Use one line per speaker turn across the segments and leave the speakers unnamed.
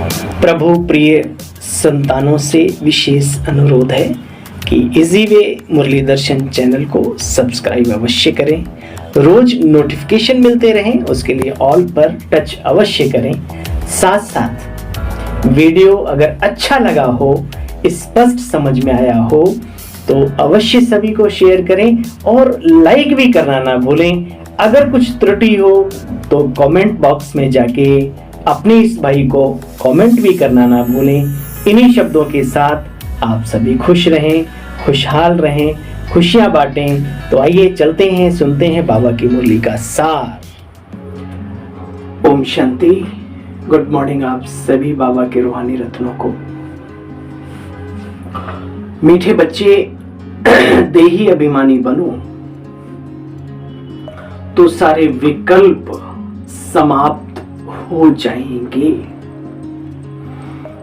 प्रभु प्रिय संतानों से विशेष अनुरोध है कि इजी वे मुरली दर्शन चैनल को सब्सक्राइब अवश्य करें, रोज नोटिफिकेशन मिलते रहें, उसके लिए ऑल पर टच अवश्य करें। साथ साथ वीडियो अगर अच्छा लगा हो, स्पष्ट समझ में आया हो तो अवश्य सभी को शेयर करें और लाइक भी करना ना भूलें। अगर कुछ त्रुटि हो तो कमेंट बॉक्स में जाके अपने इस भाई को कमेंट भी करना ना भूलें। इन्हीं शब्दों के साथ आप सभी खुश रहें, खुशहाल रहें, खुशियां बांटें। तो आइए चलते हैं, सुनते हैं बाबा की मुरली का सार। ओम शांति। गुड मॉर्निंग आप सभी बाबा के रूहानी रत्नों को। मीठे बच्चे, देही अभिमानी बनो तो सारे विकल्प समाप्त हो जाएंगे।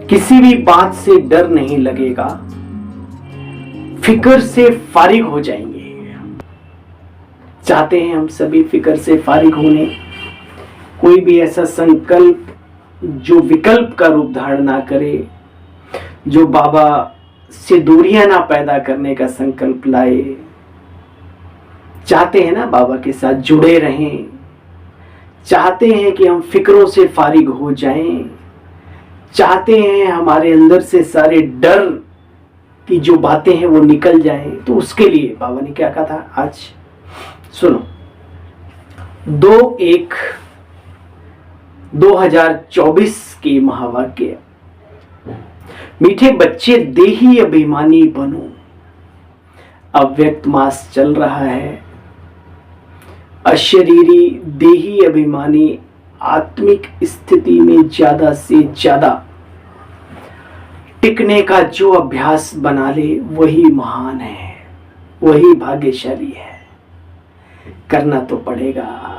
किसी भी बात से डर नहीं लगेगा, फिक्र से फारिग हो जाएंगे। चाहते हैं हम सभी फिक्र से फारिग होने। कोई भी ऐसा संकल्प जो विकल्प का रूप धारण ना करे, जो बाबा से दूरियां ना पैदा करने का संकल्प लाए। चाहते हैं ना बाबा के साथ जुड़े रहें, चाहते हैं कि हम फिक्रों से फारिग हो जाएं, चाहते हैं हमारे अंदर से सारे डर की जो बातें हैं वो निकल जाएं। तो उसके लिए बाबा ने क्या कहा था आज सुनो। 2/1/2024 के महावाक्य। मीठे बच्चे, देही अभिमानी बनो। अव्यक्त मास चल रहा है। अशरीरी देही अभिमानी आत्मिक स्थिति में ज्यादा से ज्यादा टिकने का जो अभ्यास बना ले वही महान है, वही भाग्यशाली है। करना तो पड़ेगा।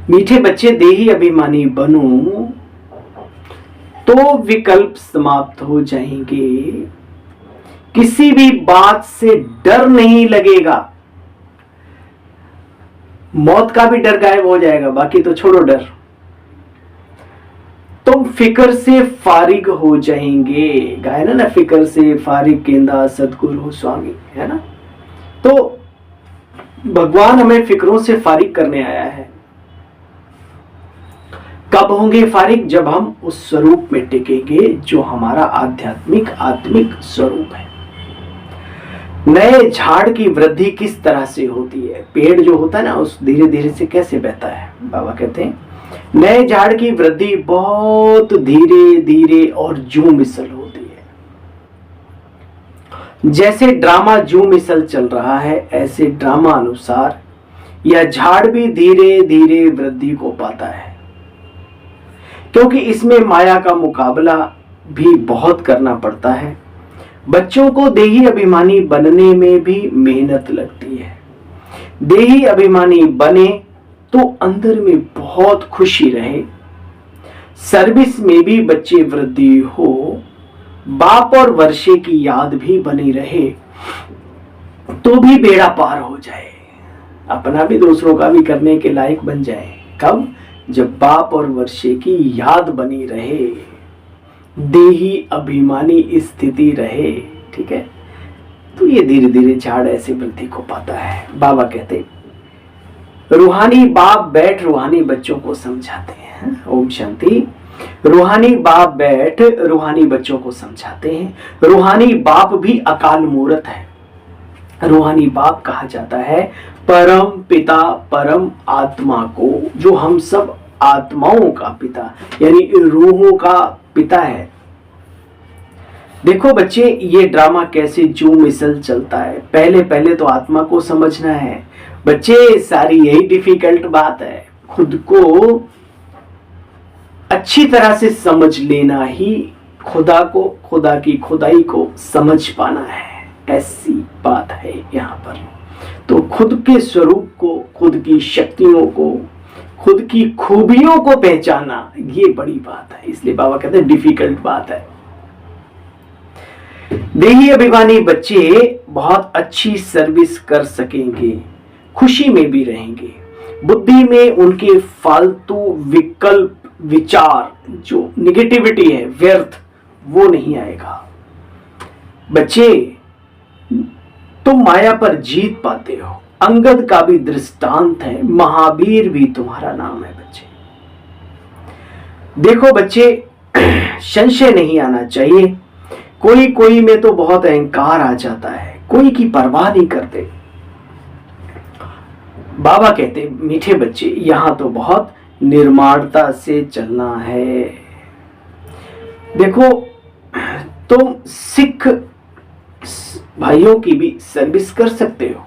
मीठे बच्चे, देही अभिमानी बनो तो विकल्प समाप्त हो जाएंगे। किसी भी बात से डर नहीं लगेगा। मौत का भी डर गायब हो जाएगा, बाकी तो छोड़ो डर। तुम फिक्र से फारिग हो जाएंगे। गाय ना फिक्र से फारिग केंदा सदगुरु स्वामी, है ना। तो भगवान हमें फिक्रों से फारिग करने आया है। कब होंगे फारिग? जब हम उस स्वरूप में टिकेंगे जो हमारा आत्मिक स्वरूप है। नए झाड़ की वृद्धि किस तरह से होती है? पेड़ जो होता है ना, उस धीरे धीरे से कैसे बहता है? बाबा कहते हैं नए झाड़ की वृद्धि बहुत धीरे धीरे और जू मिसल होती है। जैसे ड्रामा जू मिसल चल रहा है, ऐसे ड्रामा अनुसार यह झाड़ भी धीरे धीरे वृद्धि को पाता है, क्योंकि इसमें माया का मुकाबला भी बहुत करना पड़ता है। बच्चों को देही अभिमानी बनने में भी मेहनत लगती है। देही अभिमानी बने तो अंदर में बहुत खुशी रहे, सर्विस में भी बच्चे वृद्धि हो, बाप और वर्षे की याद भी बनी रहे, तो भी बेड़ा पार हो जाए, अपना भी दूसरों का भी करने के लायक बन जाए। कब? जब बाप और वर्षे की याद बनी रहे, देही अभिमानी स्थिति रहे। ठीक है, तो ये धीरे धीरे झाड़ ऐसे वृद्धि को पाता है। बाबा कहते रूहानी बाप बैठ रूहानी बच्चों को समझाते हैं। ओम शांति। रूहानी बाप बैठ रूहानी बच्चों को समझाते हैं। रूहानी बाप भी अकाल मूर्त है। रूहानी बाप कहा जाता है परम पिता, परम आत्मा को, जो हम सब आत्माओं का पिता यानी रूहों का पिता है। देखो बच्चे, ये ड्रामा कैसे जू मिसल चलता है। पहले पहले तो आत्मा को समझना है बच्चे, सारी यही डिफिकल्ट बात है। खुद को अच्छी तरह से समझ लेना ही खुदा को, खुदा की खुदाई को समझ पाना है, ऐसी बात है यहाँ पर। तो खुद के स्वरूप को, खुद की शक्तियों को, खुद की खूबियों को पहचाना, ये बड़ी बात है। इसलिए बाबा कहते हैं डिफिकल्ट बात है। देही अभिमानी बच्चे बहुत अच्छी सर्विस कर सकेंगे, खुशी में भी रहेंगे। बुद्धि में उनके फालतू विकल्प विचार, जो निगेटिविटी है, व्यर्थ, वो नहीं आएगा। बच्चे, तुम माया पर जीत पाते हो। अंगद का भी दृष्टांत है, महावीर भी तुम्हारा नाम है। बच्चे देखो बच्चे, संशय नहीं आना चाहिए। कोई कोई में तो बहुत अहंकार आ जाता है, कोई की परवाह नहीं करते। बाबा कहते, मीठे बच्चे, यहां तो बहुत निर्माणता से चलना है। देखो, तुम सिख भाइयों की भी सर्विस कर सकते हो।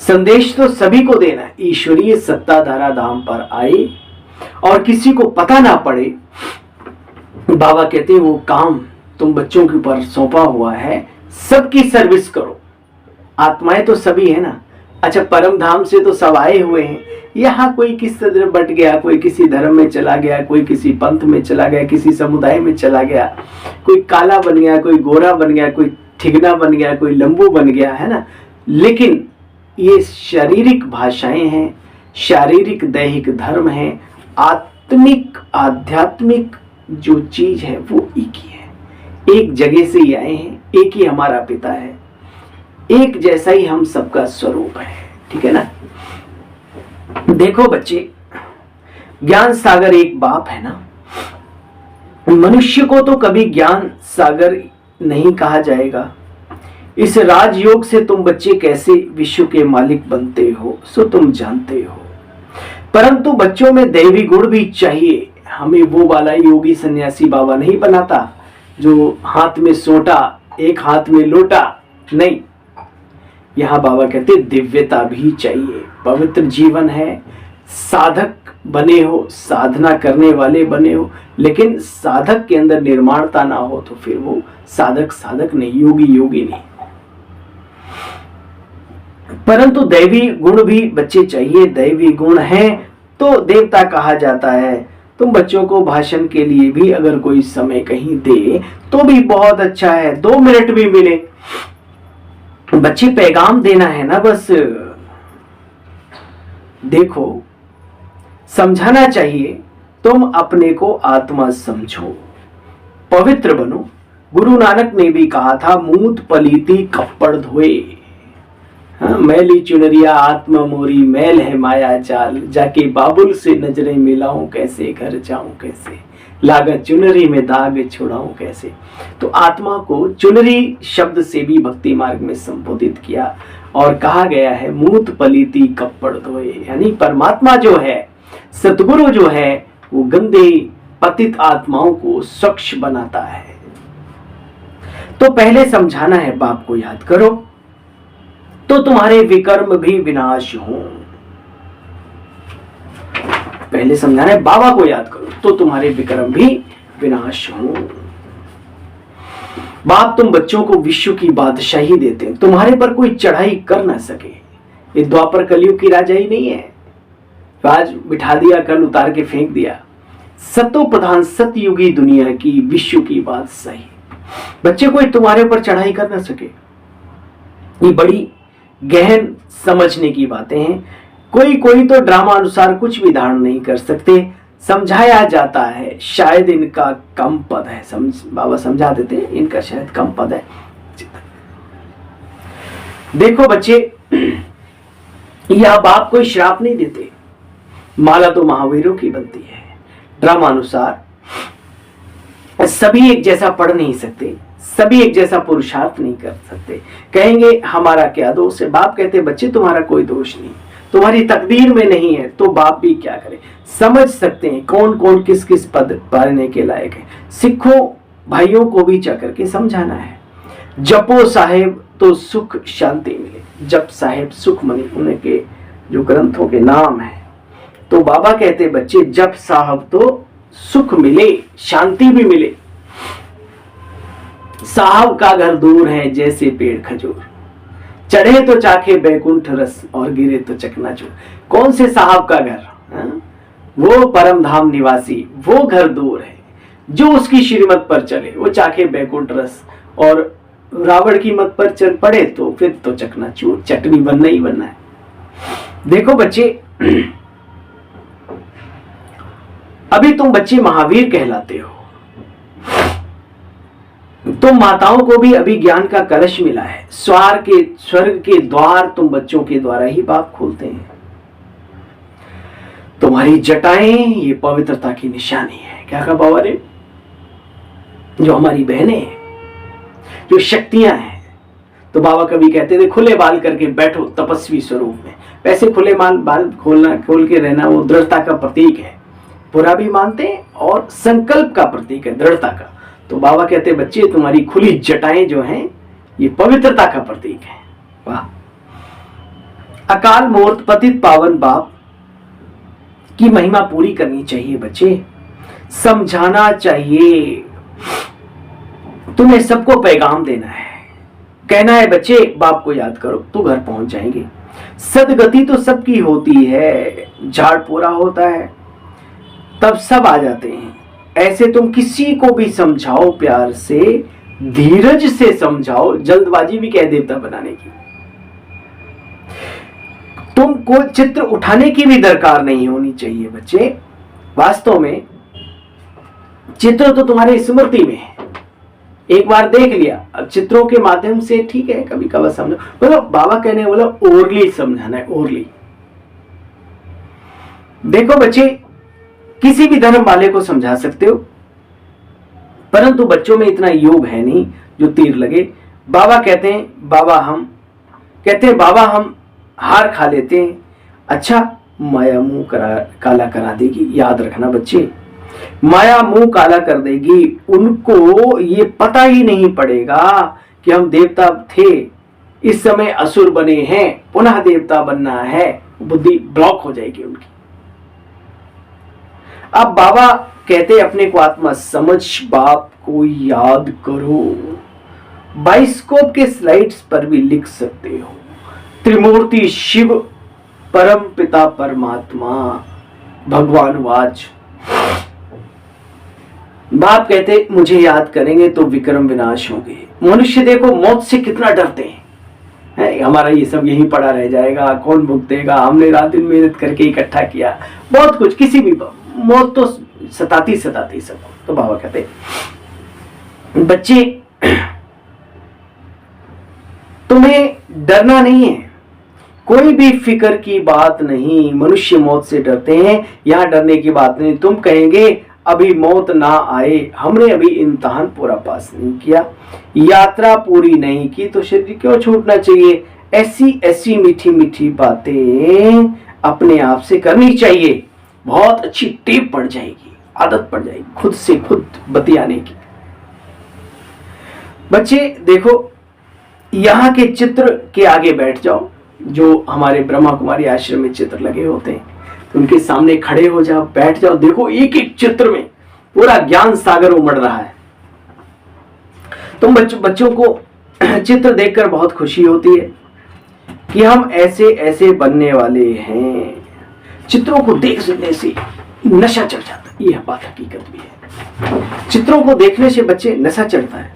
संदेश तो सभी को देना है। ईश्वरीय सत्ताधारा धाम पर आए और किसी को पता ना पड़े। बाबा कहते हैं, वो काम तुम बच्चों के ऊपर सौंपा हुआ है, सबकी सर्विस करो। आत्माएं तो सभी है ना। अच्छा, परम धाम से तो सब आए हुए हैं। यहाँ कोई किस तरह बट गया, कोई किसी धर्म में चला गया, कोई किसी पंथ में चला गया, किसी समुदाय में चला गया, कोई काला बन गया, कोई गोरा बन गया, कोई ठिगना बन गया, कोई लंबू बन गया, है ना। लेकिन ये शारीरिक भाषाएं हैं, शारीरिक दैहिक धर्म है। आत्मिक आध्यात्मिक जो चीज है वो एक ही है। एक जगह से ही आए हैं, एक ही हमारा पिता है, एक जैसा ही हम सबका स्वरूप है। ठीक है ना। देखो बच्चे, ज्ञान सागर एक बाप है ना। मनुष्य को तो कभी ज्ञान सागर नहीं कहा जाएगा। इस राजयोग से तुम बच्चे कैसे विश्व के मालिक बनते हो सो तुम जानते हो। परंतु बच्चों में दैवी गुण भी चाहिए। हमें वो वाला योगी सन्यासी बाबा नहीं बनाता जो हाथ में सोटा, एक हाथ में लोटा, नहीं। यहां बाबा कहते दिव्यता भी चाहिए। पवित्र जीवन है, साधक बने हो, साधना करने वाले बने हो, लेकिन साधक के अंदर निर्माणता ना हो तो फिर वो साधक साधक नहीं, योगी योगी नहीं। परंतु दैवी गुण भी बच्चे चाहिए। दैवी गुण है तो देवता कहा जाता है। तुम बच्चों को भाषण के लिए भी अगर कोई समय कहीं दे तो भी बहुत अच्छा है, 2 मिनट भी मिले। बच्चे, पैगाम देना है ना बस। देखो, समझाना चाहिए। तुम अपने को आत्मा समझो, पवित्र बनो। गुरु नानक ने भी कहा था, मूत पलीती कपड़ धोए। हाँ, मैली चुनरिया आत्मा मोरी, मैल है माया जाल, जाके बाबुल से नजरें मिलाऊं कैसे, घर जाऊं कैसे, लागत चुनरी में दाग छुड़ाऊं कैसे। तो आत्मा को चुनरी शब्द से भी भक्ति मार्ग में संबोधित किया और कहा गया है, मूत पलीती कपड़ धोए। यानी परमात्मा जो है, सतगुरु जो है, वो गंदे पतित आत्माओं को स्वच्छ बनाता है। तो पहले समझाना है, बाप को याद करो तो तुम्हारे विकर्म भी विनाश हों। पहले समझाना है, बाबा को याद करो तो तुम्हारे विकर्म भी विनाश हों। बाप तुम बच्चों को विश्व की बादशाही देते हैं, तुम्हारे पर कोई चढ़ाई कर ना सके। ये द्वापर कलयुग की राजाई नहीं है, आज बिठा दिया कल उतार के फेंक दिया। सतो प्रधान सतयुगी दुनिया की विश्व की बादशाही। बच्चे, कोई तुम्हारे ऊपर चढ़ाई कर ना सके। ये बड़ी गहन समझने की बातें हैं। कोई तो ड्रामा अनुसार कुछ भी धारण नहीं कर सकते। समझाया जाता है, शायद इनका कम पद है। बाबा समझा देते हैं, इनका शायद कम पद है। देखो बच्चे, यह बाप कोई श्राप नहीं देते। माला तो महावीरों की बनती है। ड्रामा अनुसार सभी एक जैसा पढ़ नहीं सकते, सभी एक जैसा पुरुषार्थ नहीं कर सकते। कहेंगे हमारा क्या दोष है। बाप कहते बच्चे, तुम्हारा कोई दोष नहीं, तुम्हारी तकदीर में नहीं है तो बाप भी क्या करे। समझ सकते हैं कौन कौन किस किस पद पाने के लायक है। सिखों भाइयों को भी जा करके समझाना है। जपो साहेब तो सुख शांति मिले। जप साहेब सुख मनी, उनके जो ग्रंथों के नाम है। तो बाबा कहते बच्चे, जप साहब तो सुख मिले, शांति भी मिले। साहब का घर दूर है जैसे पेड़ खजूर, चढ़े तो चाखे बैकुंठ रस और गिरे तो चकनाचूर। कौन से साहब का घर? वो परम धाम निवासी, वो घर दूर है। जो उसकी श्रीमत पर चले वो चाखे बैकुंठ रस, और रावण की मत पर चल पड़े तो फिर तो चकनाचूर, चटनी बनना ही बनना है। देखो बच्चे, अभी तुम बच्चे महावीर कहलाते हो। तुम माताओं को भी अभी ज्ञान का कलश मिला है। स्वर्ग के द्वार तुम बच्चों के द्वारा ही बाप खोलते हैं। तुम्हारी जटाएं ये पवित्रता की निशानी है। क्या कहा बाबा ने? जो हमारी बहनें हैं, जो शक्तियां हैं, तो बाबा कभी कहते थे खुले बाल करके बैठो तपस्वी स्वरूप में। वैसे खुले बाल खोल के रहना वो दृढ़ता का प्रतीक है, बुरा भी मानते हैं, और संकल्प का प्रतीक है, दृढ़ता का। तो बाबा कहते बच्चे तुम्हारी खुली जटाएं जो हैं ये पवित्रता का प्रतीक है। वाह! अकाल मूर्त पतित पावन बाप की महिमा पूरी करनी चाहिए बच्चे, समझाना चाहिए, तुम्हें सबको पैगाम देना है, कहना है बच्चे बाप को याद करो तो घर पहुंच जाएंगे। सदगति तो सबकी होती है, झाड़ पूरा होता है तब सब आ जाते हैं। ऐसे तुम किसी को भी समझाओ, प्यार से धीरज से समझाओ, जल्दबाजी भी क्या देवता बनाने की। तुमको चित्र उठाने की भी दरकार नहीं होनी चाहिए बच्चे। वास्तव में चित्र तो तुम्हारे स्मृति में है, एक बार देख लिया, अब चित्रों के माध्यम से ठीक है कभी कभार समझो। मतलब बाबा कहने वाला ओरली समझाना है, ओरली। देखो बच्चे, किसी भी धर्म वाले को समझा सकते हो, परंतु बच्चों में इतना योग है नहीं जो तीर लगे। बाबा कहते हैं बाबा हम हार खा लेते हैं, अच्छा माया मुंह काला करा देगी। याद रखना बच्चे, माया मुंह काला कर देगी। उनको ये पता ही नहीं पड़ेगा कि हम देवता थे, इस समय असुर बने हैं, पुनः देवता बनना है, बुद्धि ब्लॉक हो जाएगी उनकी। अब बाबा कहते अपने को आत्मा समझ बाप को याद करो। बाइस्कोप के स्लाइड्स पर भी लिख सकते हो, त्रिमूर्ति शिव परम पिता परमात्मा भगवान वाच। बाप कहते मुझे याद करेंगे तो विक्रम विनाश होंगे। मनुष्य देखो मौत से कितना डरते हैं, हमारा ये सब यहीं पड़ा रह जाएगा, कौन भुगतेगा, हमने रात दिन मेहनत करके इकट्ठा किया, बहुत कुछ, किसी भी मौत तो सताती सबको। तो बाबा कहते बच्चे तुम्हें डरना नहीं है, कोई भी फिक्र की बात नहीं। मनुष्य मौत से डरते हैं, यहां डरने की बात नहीं। तुम कहेंगे अभी मौत ना आए, हमने अभी इम्तिहान पूरा पास नहीं किया, यात्रा पूरी नहीं की, तो शरीर क्यों छूटना चाहिए। ऐसी मीठी मीठी बातें अपने आप से करनी चाहिए। बहुत अच्छी टेप पड़ जाएगी, आदत पड़ जाएगी खुद से खुद बतियाने की। बच्चे देखो, यहाँ के चित्र के आगे बैठ जाओ, जो हमारे ब्रह्मा कुमारी आश्रम में चित्र लगे होते हैं, तो उनके सामने खड़े हो जाओ, बैठ जाओ, देखो एक एक चित्र में पूरा ज्ञान सागर उमड़ रहा है। तुम बच्चों को चित्र देखकर बहुत खुशी होती है कि हम ऐसे ऐसे बनने वाले हैं। चित्रों को देखने से नशा चढ़ जाता है, यह बात हकीकत भी है। चित्रों को देखने से बच्चे नशा चढ़ता है,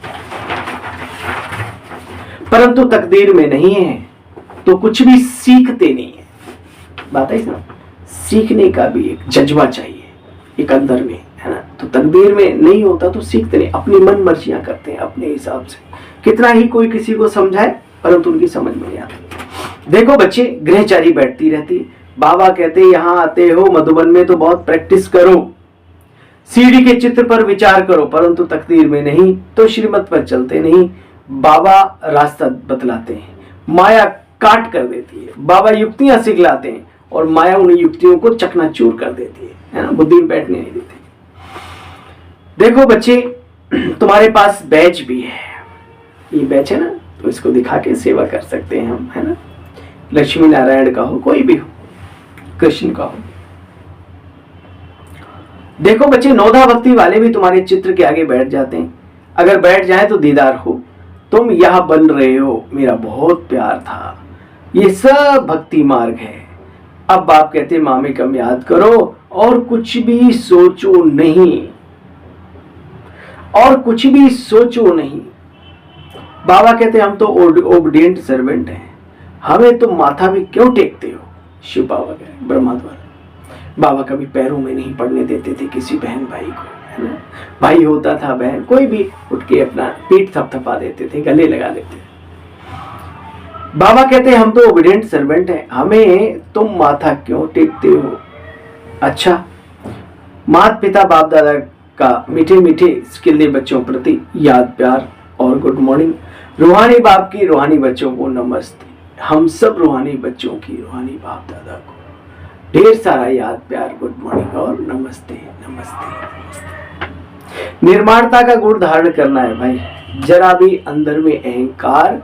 परंतु तकदीर में नहीं है तो कुछ भी सीखते नहीं है। बात है ना, सीखने का भी एक जज्बा चाहिए एक अंदर में, है ना। तो तकदीर में नहीं होता तो सीखते नहीं, अपनी मन मर्जियां करते हैं अपने हिसाब से। कितना ही कोई किसी को समझाए परंतु उनकी समझ में नहीं आती। देखो बच्चे, गृहचारी बैठती रहती, बाबा कहते यहाँ आते हो मधुबन में तो बहुत प्रैक्टिस करो, सीढ़ी के चित्र पर विचार करो, परंतु तकदीर में नहीं तो श्रीमत पर चलते नहीं। बाबा रास्ता बतलाते हैं, माया काट कर देती है। बाबा युक्तियां सिखलाते हैं और माया उन युक्तियों को चकनाचूर कर देती है ना, बुद्धि में बैठने नहीं देती। देखो बच्चे, तुम्हारे पास बैच भी है, ये बैच है ना, तो इसको दिखा के सेवा कर सकते हैं हम, है ना। लक्ष्मी नारायण का हो, कोई भी हो, कृष्ण का हो। देखो बच्चे, नौधा भक्ति वाले भी तुम्हारे चित्र के आगे बैठ जाते हैं। अगर बैठ जाए तो दीदार हो, तुम यह बन रहे हो, मेरा बहुत प्यार था, ये सब भक्ति मार्ग है। अब बाप कहते मामे कम याद करो और कुछ भी सोचो नहीं, और कुछ भी सोचो नहीं। बाबा कहते हम तो ओबीडिएंट सर्वेंट हैं, हमें तुम माथा भी क्यों टेकते हो। शिव बाबा कहे ब्रह्मा द्वारा, बाबा कभी पैरों में नहीं पड़ने देते थे किसी बहन भाई को, है ना। भाई होता था, बहन कोई भी उठ के अपना पीठ थपथपा देते थे, गले लगा देते थे। बाबा कहते हम तो ओबीडिएंट सर्वेंट हैं, हमें तुम माथा क्यों टेकते हो। अच्छा, माता पिता बाप दादा का मीठे मीठे स्किल्ले बच्चों प्रति याद प्यार और गुड मॉर्निंग। रूहानी बाप की रूहानी बच्चों को नमस्ते। हम सब रूहानी बच्चों की रूहानी बाप दादा को ढेर सारा याद प्यार, गुड मॉर्निंग और नमस्ते नमस्ते नमस्ते। निर्माणता का गुण धारण करना है भाई, जरा भी अंदर में अहंकार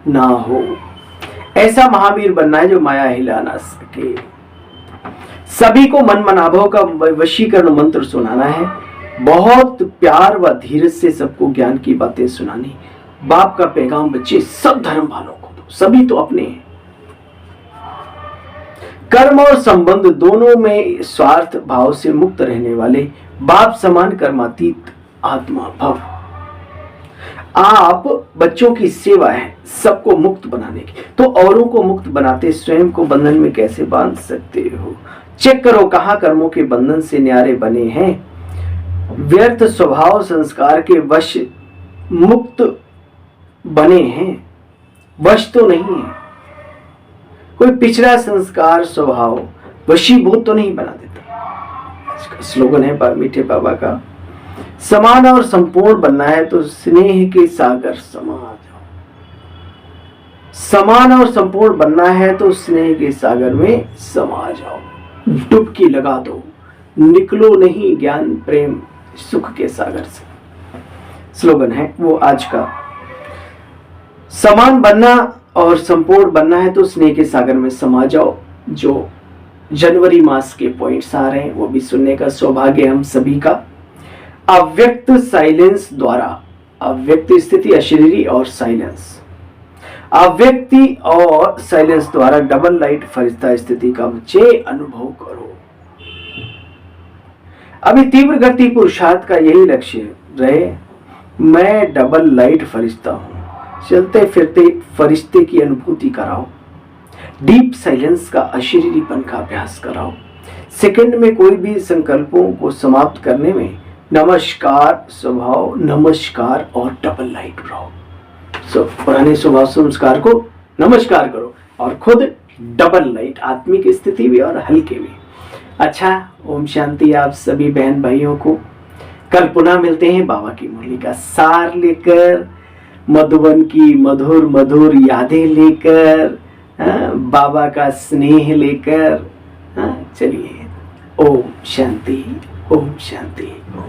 ना हो। ऐसा महावीर बनना है जो माया हिला ना सके। सभी को मन मनाभव का वशीकरण मंत्र सुनाना है। बहुत प्यार व धीरज से सबको ज्ञान की बातें सुनानी। बाप का पैगाम बच्चे सब धर्म वालों को दो, सभी तो अपने हैं। कर्म और संबंध दोनों में स्वार्थ भाव से मुक्त रहने वाले बाप समान कर्मातीत आत्मा भव। आप बच्चों की सेवा है सबको मुक्त बनाने की, तो औरों को मुक्त बनाते स्वयं को बंधन में कैसे बांध सकते हो। चेक करो कहां कर्मों के बंधन से न्यारे बने हैं। व्यर्थ स्वभाव संस्कार के वश मुक्त बने हैं, वश तो नहीं है। कोई पिछड़ा संस्कार स्वभाव वशीभूत तो नहीं बना देता। इसका स्लोगन है मीठे बाबा का, समान और संपूर्ण बनना है तो स्नेह के सागर समा जाओ। समान और संपूर्ण बनना है तो स्नेह के सागर में समा जाओ। डुबकी लगा दो, निकलो नहीं ज्ञान प्रेम सुख के सागर से। स्लोगन है वो आज का। समान बनना और संपूर्ण बनना है तो स्नेह के सागर में समा जाओ। जो जनवरी मास के पॉइंट्स आ रहे हैं वो भी सुनने का सौभाग्य हम सभी का। अव्यक्त साइलेंस द्वारा, अव्यक्त स्थिति अशरीरी और साइलेंस, अव्यक्ति और साइलेंस द्वारा डबल लाइट फरिश्ता स्थिति का बच्चे अनुभव करो। अभी तीव्र गति पुरुषार्थ का यही लक्ष्य रहे। मैं डबल लाइट फरिश्ता हूं, चलते फिरते फरिश्ते की अनुभूति कराओ। डीप साइलेंस का अशरीरीपन का अभ्यास कराओ। सेकंड में कोई भी संकल्पों को समाप्त करने में नमस्कार स्वभाव, नमस्कार और डबल लाइट रहो। पुराने स्वभाव संस्कार को नमस्कार करो और खुद डबल लाइट, आत्मिक स्थिति भी और हल्के भी। अच्छा, ओम शांति आप सभी बहन भाइयों को। कल पुनः मिलते हैं बाबा की मुरली का सार लेकर, मधुबन की मधुर मधुर यादें लेकर, बाबा का स्नेह लेकर। चलिए, ओम शांति, ओम शांति।